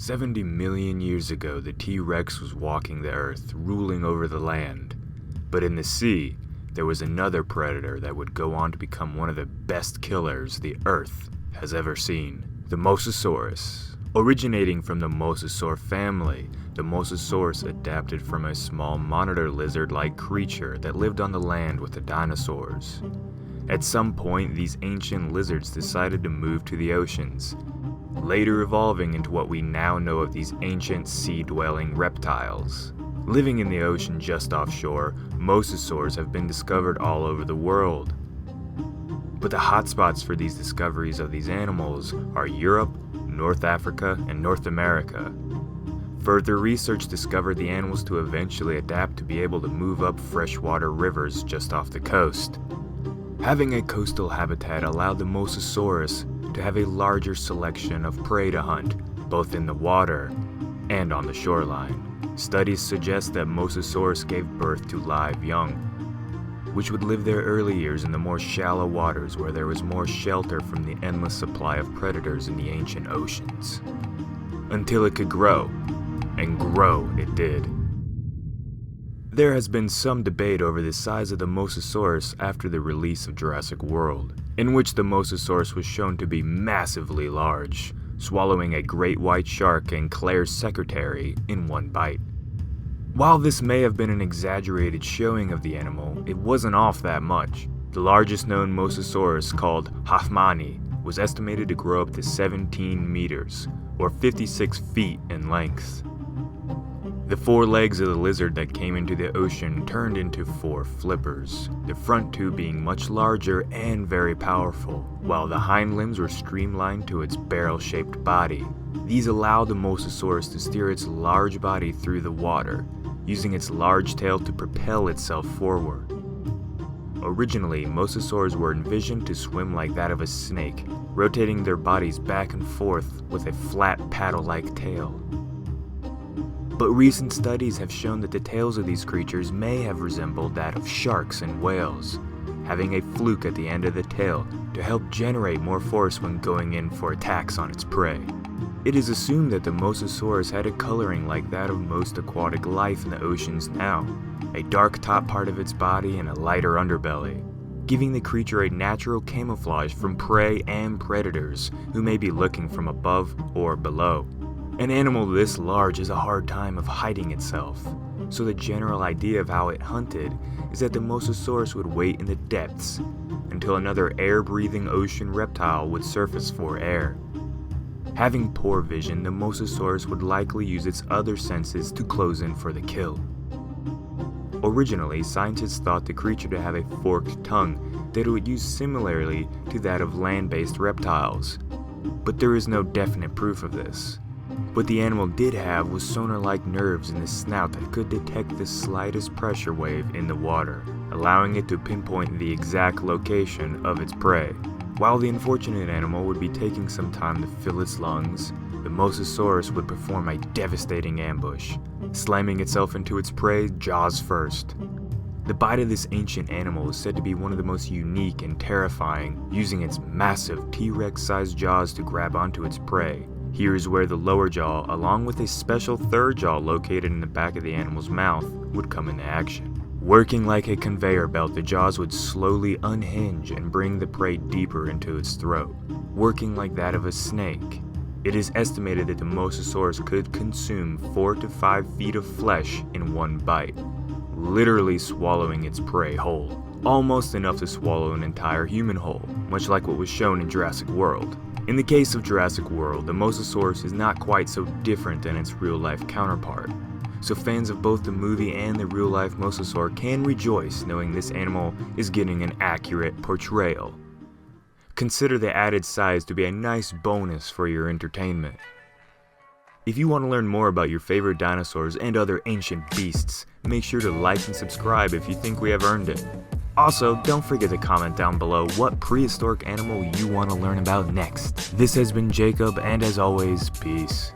70 million years ago, the T-Rex was walking the earth, ruling over the land. But in the sea, there was another predator that would go on to become one of the best killers the earth has ever seen. The Mosasaurus. Originating from the Mosasaur family, the Mosasaurus adapted from a small monitor lizard-like creature that lived on the land with the dinosaurs. At some point, these ancient lizards decided to move to the oceans, later evolving into what we now know of these ancient sea-dwelling reptiles. Living in the ocean just offshore, mosasaurs have been discovered all over the world. But the hotspots for these discoveries of these animals are Europe, North Africa, and North America. Further research discovered the animals to eventually adapt to be able to move up freshwater rivers just off the coast. Having a coastal habitat allowed the Mosasaurus to have a larger selection of prey to hunt, both in the water and on the shoreline. Studies suggest that Mosasaurus gave birth to live young, which would live their early years in the more shallow waters where there was more shelter from the endless supply of predators in the ancient oceans. Until it could grow, and grow it did. There has been some debate over the size of the Mosasaurus after the release of Jurassic World, in which the Mosasaurus was shown to be massively large, swallowing a great white shark and Claire's secretary in one bite. While this may have been an exaggerated showing of the animal, it wasn't off that much. The largest known Mosasaurus, called Hoffmanni, was estimated to grow up to 17 meters, or 56 feet in length. The four legs of the lizard that came into the ocean turned into four flippers, the front two being much larger and very powerful, while the hind limbs were streamlined to its barrel-shaped body. These allowed the Mosasaurus to steer its large body through the water, using its large tail to propel itself forward. Originally, mosasaurs were envisioned to swim like that of a snake, rotating their bodies back and forth with a flat paddle-like tail. But recent studies have shown that the tails of these creatures may have resembled that of sharks and whales, having a fluke at the end of the tail to help generate more force when going in for attacks on its prey. It is assumed that the Mosasaurus had a coloring like that of most aquatic life in the oceans now, a dark top part of its body and a lighter underbelly, giving the creature a natural camouflage from prey and predators who may be looking from above or below. An animal this large has a hard time of hiding itself, so the general idea of how it hunted is that the Mosasaurus would wait in the depths until another air-breathing ocean reptile would surface for air. Having poor vision, the Mosasaurus would likely use its other senses to close in for the kill. Originally, scientists thought the creature to have a forked tongue that it would use similarly to that of land-based reptiles, but there is no definite proof of this. What the animal did have was sonar-like nerves in the snout that could detect the slightest pressure wave in the water, allowing it to pinpoint the exact location of its prey. While the unfortunate animal would be taking some time to fill its lungs, the Mosasaurus would perform a devastating ambush, slamming itself into its prey jaws first. The bite of this ancient animal is said to be one of the most unique and terrifying, using its massive T-Rex-sized jaws to grab onto its prey. Here is where the lower jaw, along with a special third jaw located in the back of the animal's mouth, would come into action. Working like a conveyor belt, the jaws would slowly unhinge and bring the prey deeper into its throat, working like that of a snake. It is estimated that the Mosasaurus could consume 4 to 5 feet of flesh in one bite, literally swallowing its prey whole, almost enough to swallow an entire human whole, much like what was shown in Jurassic World. In the case of Jurassic World, the Mosasaurus is not quite so different than its real-life counterpart, so fans of both the movie and the real-life Mosasaur can rejoice knowing this animal is getting an accurate portrayal. Consider the added size to be a nice bonus for your entertainment. If you want to learn more about your favorite dinosaurs and other ancient beasts, make sure to like and subscribe if you think we have earned it. Also, don't forget to comment down below what prehistoric animal you want to learn about next. This has been Jacob, and as always, peace.